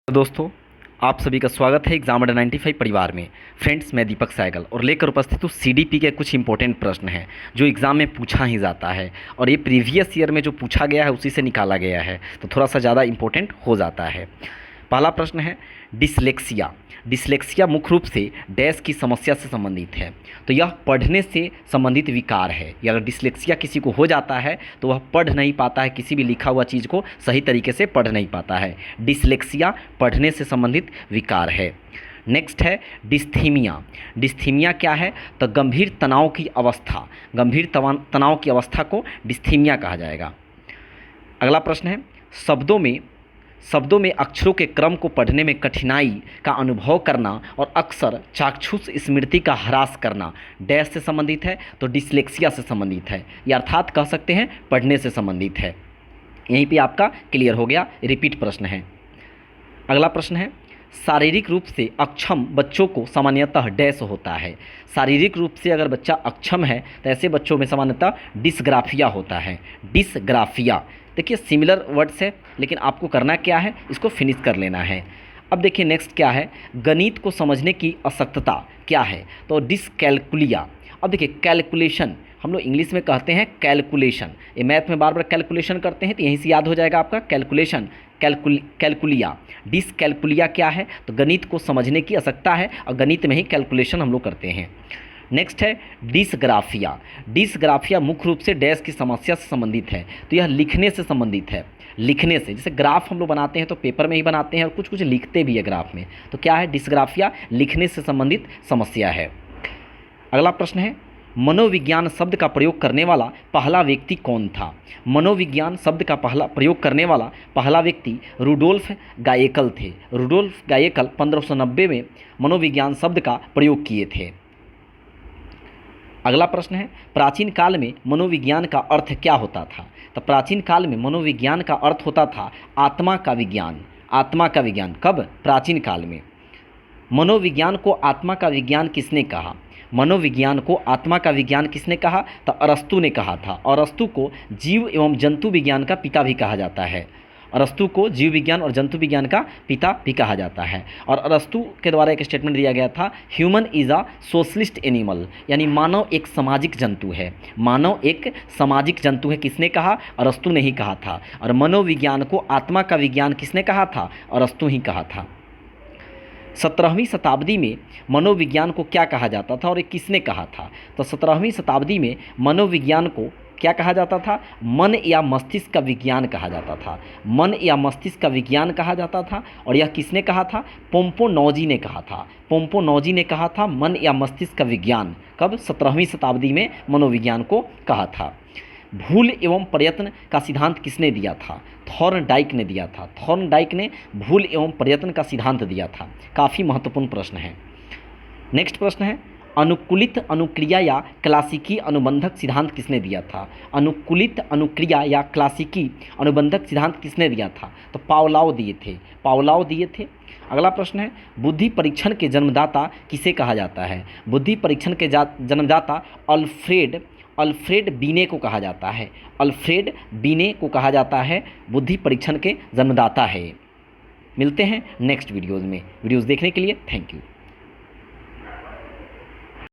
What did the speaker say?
तो दोस्तों, आप सभी का स्वागत है एग्जाम अड्डा 95 परिवार में। फ्रेंड्स, मैं दीपक सहगल और लेकर उपस्थित हूँ सीडीपी के कुछ इंपॉर्टेंट प्रश्न हैं जो एग्ज़ाम में पूछा ही जाता है और ये प्रीवियस ईयर में जो पूछा गया है उसी से निकाला गया है, तो थोड़ा सा ज़्यादा इंपॉर्टेंट हो जाता है। पहला प्रश्न है डिसलेक्सिया। डिसलेक्सिया मुख्य रूप से डैश की समस्या से संबंधित है, तो यह पढ़ने से संबंधित विकार है। या अगर डिसलेक्सिया किसी को हो जाता है तो वह पढ़ नहीं पाता है, किसी भी लिखा हुआ चीज़ को सही तरीके से पढ़ नहीं पाता है। डिसलेक्सिया पढ़ने से संबंधित विकार है। नेक्स्ट है डिस्थीमिया। डिस्थीमिया क्या है? तो गंभीर तनाव की अवस्था, गंभीर तनाव की अवस्था को डिस्थीमिया कहा जाएगा। अगला प्रश्न है शब्दों में अक्षरों के क्रम को पढ़ने में कठिनाई का अनुभव करना और अक्सर चाक्षुष स्मृति का ह्रास करना डैश से संबंधित है, तो डिसलेक्सिया से संबंधित है। या अर्थात कह सकते हैं पढ़ने से संबंधित है। यहीं पे आपका क्लियर हो गया। रिपीट प्रश्न है। अगला प्रश्न है शारीरिक रूप से अक्षम बच्चों को सामान्यतः डैश होता है। शारीरिक रूप से अगर बच्चा अक्षम है तो ऐसे बच्चों में सामान्यतः डिसग्राफिया होता है। डिसग्राफिया, देखिए सिमिलर वर्ड्स है, लेकिन आपको करना क्या है, इसको फिनिश कर लेना है। अब देखिए नेक्स्ट क्या है, गणित को समझने की अशक्तता क्या है? तो डिसकैलकुलिया। अब देखिए कैलकुलेशन हम लोग इंग्लिश में कहते हैं कैलकुलेशन, ये मैथ में बार बार कैलकुलेशन करते हैं तो यहीं से याद हो जाएगा आपका कैलकुलेशन। कैलकुलिया, डिसकैलकुलिया क्या है? तो गणित को समझने की अशक्तता है और गणित में ही कैलकुलेशन हम लोग करते हैं। नेक्स्ट है डिसग्राफिया। डिसग्राफिया मुख्य रूप से डैश की समस्या से संबंधित है, तो यह लिखने से संबंधित है। लिखने से, जैसे ग्राफ हम लोग बनाते हैं तो पेपर में ही बनाते हैं और कुछ कुछ लिखते भी है ग्राफ में, तो क्या है डिसग्राफिया लिखने से संबंधित समस्या है। अगला प्रश्न है मनोविज्ञान शब्द का प्रयोग करने वाला पहला व्यक्ति कौन था? मनोविज्ञान शब्द का प्रयोग करने वाला पहला व्यक्ति रुडोल्फ गायेकल थे। रुडोल्फ गायेकल 1590 में मनोविज्ञान शब्द का प्रयोग किए थे। अगला प्रश्न है प्राचीन काल में मनोविज्ञान का अर्थ क्या होता था? तो प्राचीन काल में मनोविज्ञान का अर्थ होता था आत्मा का विज्ञान। आत्मा का विज्ञान कब? प्राचीन काल में। मनोविज्ञान को आत्मा का विज्ञान किसने कहा? मनोविज्ञान को आत्मा का विज्ञान किसने कहा? तो अरस्तु ने कहा था। और अरस्तु को जीव एवं जंतु विज्ञान का पिता भी कहा जाता है। अरस्तु को जीव विज्ञान और जंतु विज्ञान का पिता भी कहा जाता है। और अरस्तु के द्वारा एक स्टेटमेंट दिया गया था, human is a socialist animal, यानी मानव एक सामाजिक जंतु है। मानव एक सामाजिक जंतु है, किसने कहा? अरस्तु ने ही कहा था। और मनोविज्ञान को आत्मा का विज्ञान किसने कहा था? अरस्तु ही कहा था। 17वीं शताब्दी में मनोविज्ञान को क्या कहा जाता था और ये किसने कहा था? तो 17वीं शताब्दी में मनोविज्ञान को क्या कहा जाता था? मन या मस्तिष्क का विज्ञान कहा जाता था। मन या मस्तिष्क का विज्ञान कहा जाता था। और यह किसने कहा था? पोम्पोनॉजी ने कहा था। पोम्पोनॉजी ने कहा था मन या मस्तिष्क का विज्ञान। कब? 17वीं शताब्दी में मनोविज्ञान को कहा था। भूल एवं प्रयत्न का सिद्धांत किसने दिया था? थॉर्नडाइक ने दिया था। थॉर्नडाइक ने भूल एवं प्रयत्न का सिद्धांत दिया था। काफ़ी महत्वपूर्ण प्रश्न है। नेक्स्ट प्रश्न है अनुकूलित अनुक्रिया या क्लासिकी अनुबंधक सिद्धांत किसने दिया था? अनुकूलित अनुक्रिया या क्लासिकी अनुबंधक सिद्धांत किसने दिया था? तो पावलोव दिए थे। पावलोव दिए थे। अगला प्रश्न है बुद्धि परीक्षण के जन्मदाता किसे कहा जाता है? बुद्धि परीक्षण के जन्मदाता अल्फ्रेड बीने को कहा जाता है। अल्फ्रेड बीने को कहा जाता है बुद्धि परीक्षण के जन्मदाता है। मिलते हैं नेक्स्ट वीडियोज़ में। वीडियोज़ देखने के लिए थैंक यू।